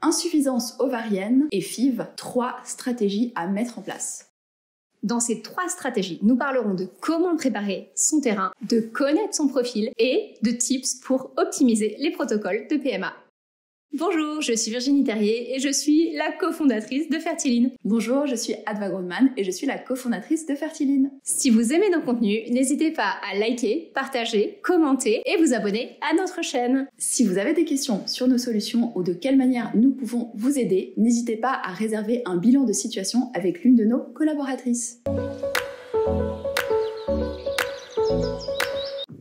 insuffisance ovarienne et FIV, 3 stratégies à mettre en place. Dans ces 3 stratégies, nous parlerons de comment préparer son terrain, de connaître son profil et de tips pour optimiser les protocoles de PMA. Bonjour, je suis Virginie Terrier et je suis la cofondatrice de Fertiline. Bonjour, je suis Adva Grundmann et je suis la cofondatrice de Fertiline. Si vous aimez nos contenus, n'hésitez pas à liker, partager, commenter et vous abonner à notre chaîne. Si vous avez des questions sur nos solutions ou de quelle manière nous pouvons vous aider, n'hésitez pas à réserver un bilan de situation avec l'une de nos collaboratrices.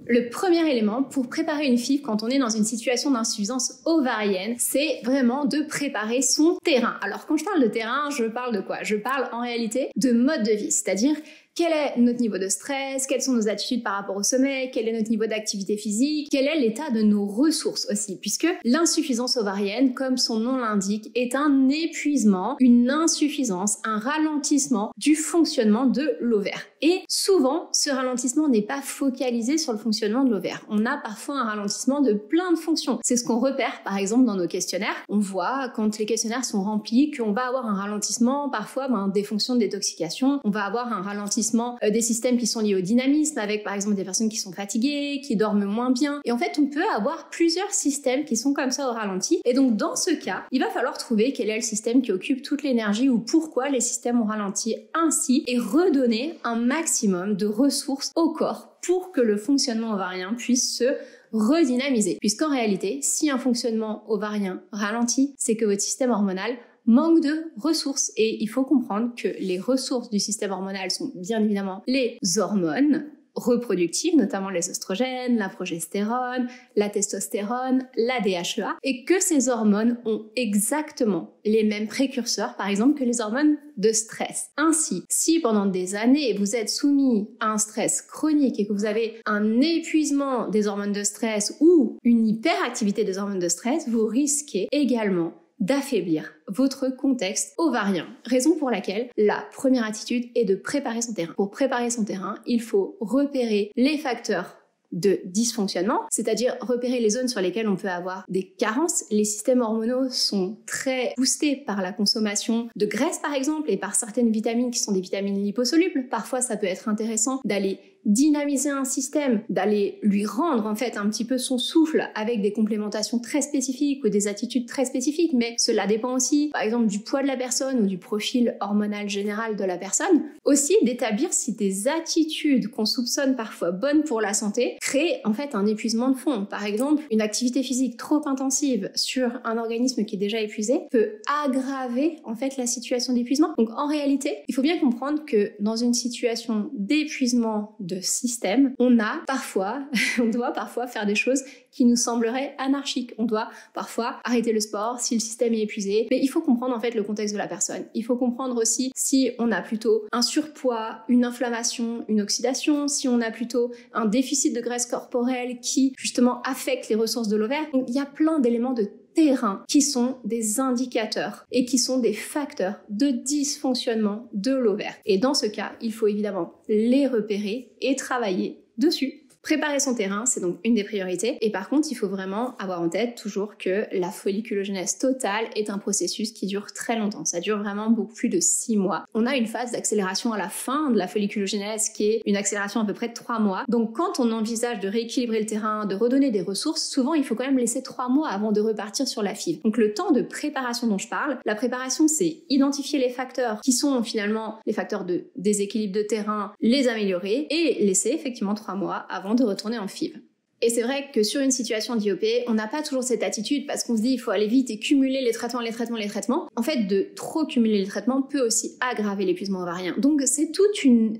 Le premier élément pour préparer une FIV quand on est dans une situation d'insuffisance ovarienne, c'est vraiment de préparer son terrain. Alors quand je parle de terrain, je parle de quoi? Je parle en réalité de mode de vie, c'est-à-dire quel est notre niveau de stress, quelles sont nos attitudes par rapport au sommeil, quel est notre niveau d'activité physique, quel est l'état de nos ressources aussi, puisque l'insuffisance ovarienne, comme son nom l'indique, est un épuisement, une insuffisance, un ralentissement du fonctionnement de l'ovaire. Et souvent, ce ralentissement n'est pas focalisé sur le fonctionnement de l'ovaire. On a parfois un ralentissement de plein de fonctions. C'est ce qu'on repère, par exemple, dans nos questionnaires. On voit, quand les questionnaires sont remplis, qu'on va avoir un ralentissement, parfois, des fonctions de détoxication. On va avoir un ralentissement des systèmes qui sont liés au dynamisme, avec, par exemple, des personnes qui sont fatiguées, qui dorment moins bien. Et en fait, on peut avoir plusieurs systèmes qui sont comme ça au ralenti. Et donc, dans ce cas, il va falloir trouver quel est le système qui occupe toute l'énergie ou pourquoi les systèmes ont ralenti ainsi et redonner un maximum de ressources au corps pour que le fonctionnement ovarien puisse se redynamiser. Puisqu'en réalité, si un fonctionnement ovarien ralentit, c'est que votre système hormonal manque de ressources. Et il faut comprendre que les ressources du système hormonal sont bien évidemment les hormones reproductives, notamment les oestrogènes, la progestérone, la testostérone, la DHEA, et que ces hormones ont exactement les mêmes précurseurs, par exemple, que les hormones de stress. Ainsi, si pendant des années vous êtes soumis à un stress chronique et que vous avez un épuisement des hormones de stress ou une hyperactivité des hormones de stress, vous risquez également d'affaiblir votre contexte ovarien. Raison pour laquelle la première attitude est de préparer son terrain. Pour préparer son terrain, il faut repérer les facteurs de dysfonctionnement, c'est-à-dire repérer les zones sur lesquelles on peut avoir des carences. Les systèmes hormonaux sont très boostés par la consommation de graisse par exemple et par certaines vitamines qui sont des vitamines liposolubles. Parfois ça peut être intéressant d'aller dynamiser un système, d'aller lui rendre en fait un petit peu son souffle avec des complémentations très spécifiques ou des attitudes très spécifiques, mais cela dépend aussi par exemple du poids de la personne ou du profil hormonal général de la personne. Aussi d'établir si des attitudes qu'on soupçonne parfois bonnes pour la santé créent en fait un épuisement de fond. Par exemple, une activité physique trop intensive sur un organisme qui est déjà épuisé peut aggraver en fait la situation d'épuisement. Donc en réalité, il faut bien comprendre que dans une situation d'épuisement de système, on doit parfois faire des choses qui nous sembleraient anarchiques. On doit parfois arrêter le sport si le système est épuisé. Mais il faut comprendre en fait le contexte de la personne. Il faut comprendre aussi si on a plutôt un surpoids, une inflammation, une oxydation, si on a plutôt un déficit de graisse corporelle qui justement affecte les ressources de l'ovaire. Donc il y a plein d'éléments de terrain qui sont des indicateurs et qui sont des facteurs de dysfonctionnement de l'ovaire. Et dans ce cas, il faut évidemment les repérer et travailler dessus. Préparer son terrain, c'est donc une des priorités. Et par contre, il faut vraiment avoir en tête toujours que la folliculogenèse totale est un processus qui dure très longtemps. Ça dure vraiment beaucoup plus de 6 mois. On a une phase d'accélération à la fin de la folliculogenèse qui est une accélération à peu près de 3 mois. Donc quand on envisage de rééquilibrer le terrain, de redonner des ressources, souvent il faut quand même laisser 3 mois avant de repartir sur la FIV. Donc le temps de préparation dont je parle, la préparation c'est identifier les facteurs qui sont finalement les facteurs de déséquilibre de terrain, les améliorer et laisser effectivement 3 mois avant de retourner en FIV. Et c'est vrai que sur une situation d'IOP, on n'a pas toujours cette attitude parce qu'on se dit il faut aller vite et cumuler les traitements. En fait, de trop cumuler les traitements peut aussi aggraver l'épuisement ovarien. Donc c'est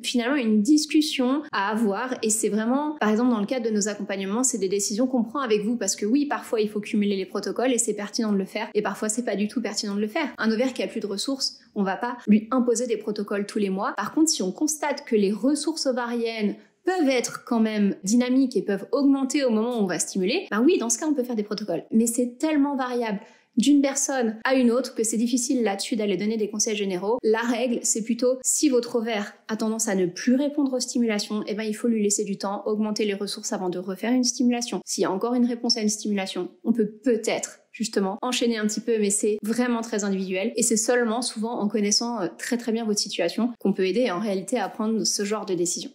finalement une discussion à avoir et c'est vraiment, par exemple dans le cadre de nos accompagnements, c'est des décisions qu'on prend avec vous parce que oui, parfois il faut cumuler les protocoles et c'est pertinent de le faire et parfois c'est pas du tout pertinent de le faire. Un ovaire qui a plus de ressources, on va pas lui imposer des protocoles tous les mois. Par contre, si on constate que les ressources ovariennes peuvent être quand même dynamiques et peuvent augmenter au moment où on va stimuler, ben oui, dans ce cas, on peut faire des protocoles. Mais c'est tellement variable d'une personne à une autre que c'est difficile là-dessus d'aller donner des conseils généraux. La règle, c'est plutôt si votre ovaire a tendance à ne plus répondre aux stimulations, eh ben il faut lui laisser du temps, augmenter les ressources avant de refaire une stimulation. S'il y a encore une réponse à une stimulation, on peut peut-être justement enchaîner un petit peu, mais c'est vraiment très individuel et c'est seulement souvent en connaissant très très bien votre situation qu'on peut aider en réalité à prendre ce genre de décision.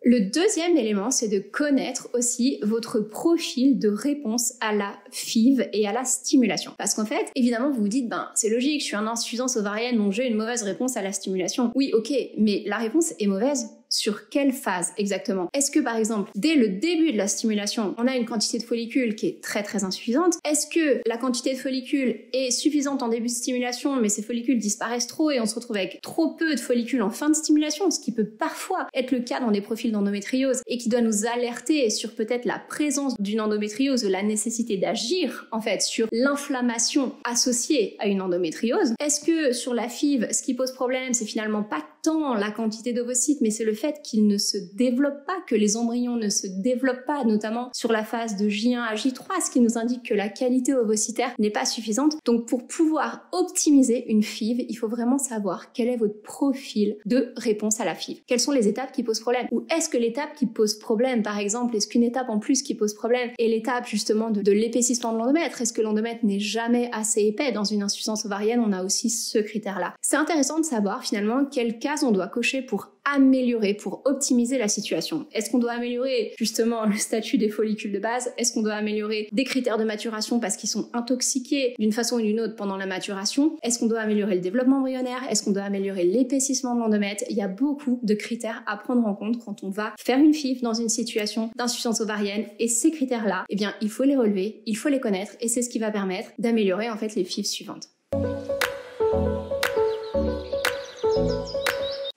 Le deuxième élément, c'est de connaître aussi votre profil de réponse à la FIV et à la stimulation. Parce qu'en fait, évidemment, vous vous dites, c'est logique, je suis en insuffisance ovarienne, donc j'ai une mauvaise réponse à la stimulation. Oui, ok, mais la réponse est mauvaise sur quelle phase exactement? Est-ce que par exemple, dès le début de la stimulation, on a une quantité de follicules qui est très très insuffisante? Est-ce que la quantité de follicules est suffisante en début de stimulation, mais ces follicules disparaissent trop et on se retrouve avec trop peu de follicules en fin de stimulation, ce qui peut parfois être le cas dans des profils d'endométriose et qui doit nous alerter sur peut-être la présence d'une endométriose ou la nécessité d'agir en fait sur l'inflammation associée à une endométriose? Est-ce que sur la FIV, ce qui pose problème, c'est finalement pas tant la quantité d'ovocytes, mais c'est le fait qu'ils ne se développent pas, que les embryons ne se développent pas, notamment sur la phase de J1 à J3, ce qui nous indique que la qualité ovocytaire n'est pas suffisante. Donc pour pouvoir optimiser une FIV, il faut vraiment savoir quel est votre profil de réponse à la FIV. Quelles sont les étapes qui posent problème? Ou est-ce que l'étape qui pose problème, par exemple, est-ce qu'une étape en plus qui pose problème est l'étape justement de l'épaississement de l'endomètre? Est-ce que l'endomètre n'est jamais assez épais? Dans une insuffisance ovarienne, on a aussi ce critère-là. C'est intéressant de savoir finalement quelle case on doit cocher pour améliorer, pour optimiser la situation. Est-ce qu'on doit améliorer justement le statut des follicules de base? Est-ce qu'on doit améliorer des critères de maturation parce qu'ils sont intoxiqués d'une façon ou d'une autre pendant la maturation? Est-ce qu'on doit améliorer le développement embryonnaire? Est-ce qu'on doit améliorer l'épaississement de l'endomètre? Il y a beaucoup de critères à prendre en compte quand on va faire une FIV dans une situation d'insuffisance ovarienne et ces critères-là, eh bien, il faut les relever, il faut les connaître et c'est ce qui va permettre d'améliorer en fait les FIV suivantes.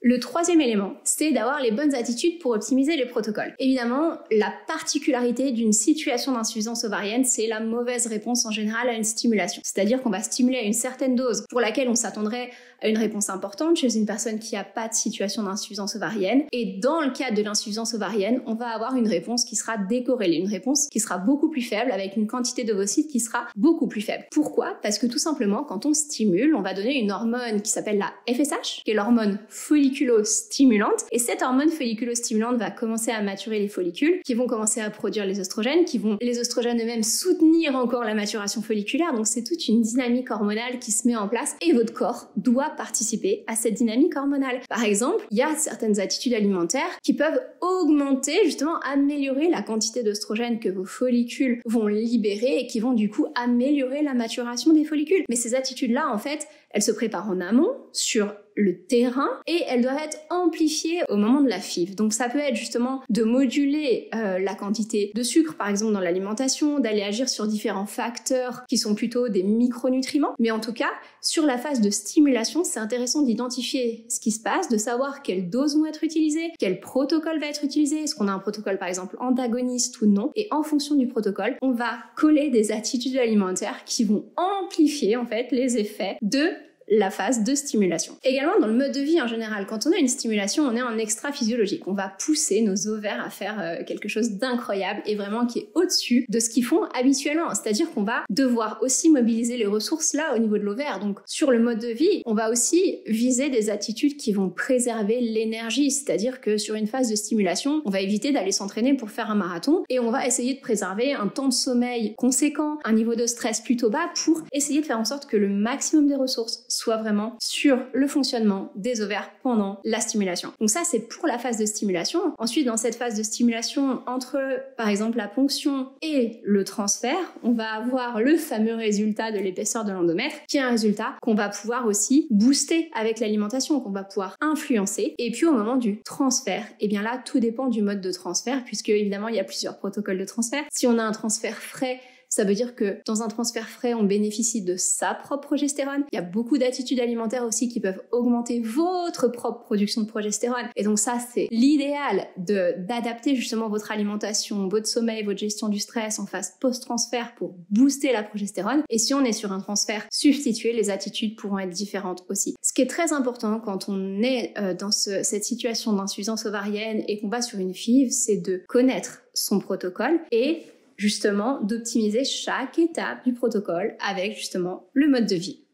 Le troisième élément, c'est d'avoir les bonnes attitudes pour optimiser les protocoles. Évidemment, la particularité d'une situation d'insuffisance ovarienne, c'est la mauvaise réponse en général à une stimulation. C'est-à-dire qu'on va stimuler à une certaine dose pour laquelle on s'attendrait à une réponse importante chez une personne qui n'a pas de situation d'insuffisance ovarienne. Et dans le cadre de l'insuffisance ovarienne, on va avoir une réponse qui sera décorrélée, une réponse qui sera beaucoup plus faible avec une quantité d'ovocytes qui sera beaucoup plus faible. Pourquoi? Parce que tout simplement, quand on stimule, on va donner une hormone qui s'appelle la FSH, qui est l'hormone folliculostimulante. Et cette hormone folliculostimulante va commencer à maturer les follicules, qui vont commencer à produire les oestrogènes, qui vont les oestrogènes eux-mêmes soutenir encore la maturation folliculaire. Donc c'est toute une dynamique hormonale qui se met en place et votre corps doit participer à cette dynamique hormonale. Par exemple, il y a certaines attitudes alimentaires qui peuvent augmenter, justement améliorer la quantité d'oestrogènes que vos follicules vont libérer et qui vont du coup améliorer la maturation des follicules. Mais ces attitudes-là, en fait, elles se préparent en amont sur le terrain et elles doivent être amplifiées au moment de la FIV. Donc ça peut être justement de moduler la quantité de sucre par exemple dans l'alimentation, d'aller agir sur différents facteurs qui sont plutôt des micronutriments. Mais en tout cas, sur la phase de stimulation, c'est intéressant d'identifier ce qui se passe, de savoir quelles doses vont être utilisées, quel protocole va être utilisé, est-ce qu'on a un protocole par exemple antagoniste ou non. Et en fonction du protocole, on va coller des attitudes alimentaires qui vont amplifier en fait les effets de la phase de stimulation. Également, dans le mode de vie en général, quand on a une stimulation, on est en extra-physiologique. On va pousser nos ovaires à faire quelque chose d'incroyable et vraiment qui est au-dessus de ce qu'ils font habituellement. C'est-à-dire qu'on va devoir aussi mobiliser les ressources là au niveau de l'ovaire. Donc, sur le mode de vie, on va aussi viser des attitudes qui vont préserver l'énergie. C'est-à-dire que sur une phase de stimulation, on va éviter d'aller s'entraîner pour faire un marathon et on va essayer de préserver un temps de sommeil conséquent, un niveau de stress plutôt bas pour essayer de faire en sorte que le maximum des ressources soit vraiment sur le fonctionnement des ovaires pendant la stimulation. Donc ça, c'est pour la phase de stimulation. Ensuite, dans cette phase de stimulation, entre par exemple la ponction et le transfert, on va avoir le fameux résultat de l'épaisseur de l'endomètre, qui est un résultat qu'on va pouvoir aussi booster avec l'alimentation, qu'on va pouvoir influencer. Et puis au moment du transfert, eh bien là, tout dépend du mode de transfert, puisque évidemment, il y a plusieurs protocoles de transfert. Si on a un transfert frais, ça veut dire que dans un transfert frais, on bénéficie de sa propre progestérone. Il y a beaucoup d'attitudes alimentaires aussi qui peuvent augmenter votre propre production de progestérone. Et donc ça, c'est l'idéal d'adapter justement votre alimentation, votre sommeil, votre gestion du stress en phase post-transfert pour booster la progestérone. Et si on est sur un transfert substitué, les attitudes pourront être différentes aussi. Ce qui est très important quand on est dans cette situation d'insuffisance ovarienne et qu'on va sur une FIV, c'est de connaître son protocole et justement d'optimiser chaque étape du protocole avec justement le mode de vie.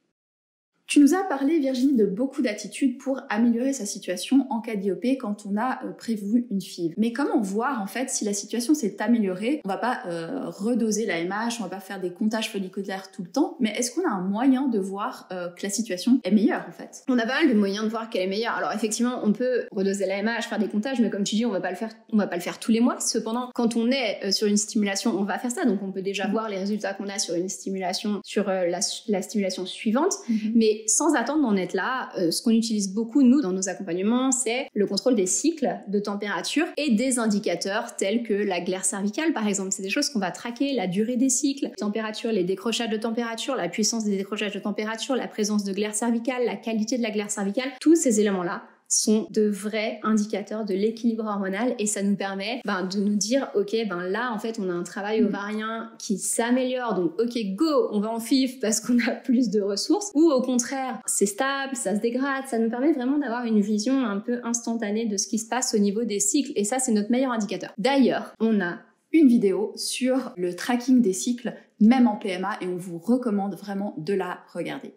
Tu nous as parlé, Virginie, de beaucoup d'attitudes pour améliorer sa situation en cas d'IOP quand on a prévu une FIV. Mais comment voir en fait si la situation s'est améliorée? On va pas redoser l'AMH, on va pas faire des comptages folliculaires tout le temps, mais est-ce qu'on a un moyen de voir que la situation est meilleure en fait? On a pas mal de moyens de voir qu'elle est meilleure. Alors effectivement, on peut redoser l'AMH, faire des comptages, mais comme tu dis, on va pas le faire tous les mois. Cependant, quand on est sur une stimulation, on va faire ça, donc on peut déjà voir les résultats qu'on a sur une stimulation, sur la stimulation suivante, mais sans attendre d'en être là, ce qu'on utilise beaucoup, nous, dans nos accompagnements, c'est le contrôle des cycles de température et des indicateurs tels que la glaire cervicale, par exemple. C'est des choses qu'on va traquer, la durée des cycles, la température, les décrochages de température, la puissance des décrochages de température, la présence de glaire cervicale, la qualité de la glaire cervicale. Tous ces éléments-là sont de vrais indicateurs de l'équilibre hormonal et ça nous permet de nous dire ok, là en fait on a un travail ovarien qui s'améliore, donc ok go, on va en FIV parce qu'on a plus de ressources, ou au contraire c'est stable, ça se dégrade. Ça nous permet vraiment d'avoir une vision un peu instantanée de ce qui se passe au niveau des cycles et ça c'est notre meilleur indicateur. D'ailleurs, on a une vidéo sur le tracking des cycles même en PMA et on vous recommande vraiment de la regarder.